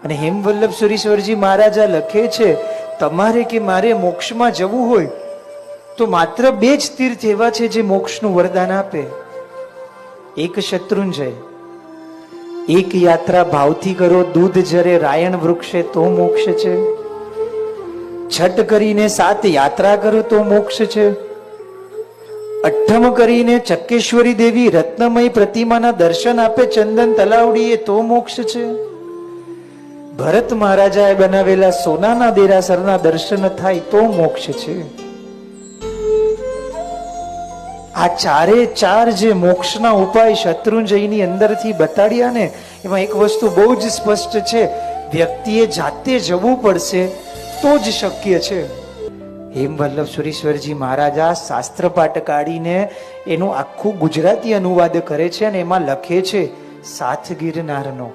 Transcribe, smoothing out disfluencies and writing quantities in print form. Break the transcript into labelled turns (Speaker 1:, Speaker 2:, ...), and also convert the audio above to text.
Speaker 1: અને હેમવલ્લભ સુરીશ્વરજી મહારાજા લખે છે, તમારે કે મારે મોક્ષમાં જવું હોય તો માત્ર 2 જ તીર્થ એવા છે જે મોક્ષનું વરદાન આપે. એક શત્રુંજય, એક યાત્રા ભાવથી કરો દૂધ જરે રાયણ વૃક્ષે તો મોક્ષ છે. છઠ કરીને 7 યાત્રા કરો તો મોક્ષ છે. અઠ્ઠમ કરીને ચક્કેશ્વરી દેવી રત્નમય પ્રતિમાના દર્શન આપે ચંદન તલાવડીએ તો મોક્ષ છે. ભરત મહારાજાએ બનાવેલા સોનાના દેરાસરના દર્શન થાય તો મોક્ષ છે. આ 4 જે મોક્ષના ઉપાય શત્રુંજયની અંદરથી બતાડ્યા ને, એમાં એક વસ્તુ બહુ જ સ્પષ્ટ છે, વ્યક્તિએ જાતે જવું પડશે તો જ શક્ય છે. હેમવલ્લભ સુરીશ્વરજી મહારાજા શાસ્ત્રપાઠ કાઢીને એનું આખું ગુજરાતી અનુવાદ કરે છે અને એમાં લખે છે 7 ગિરનારનો.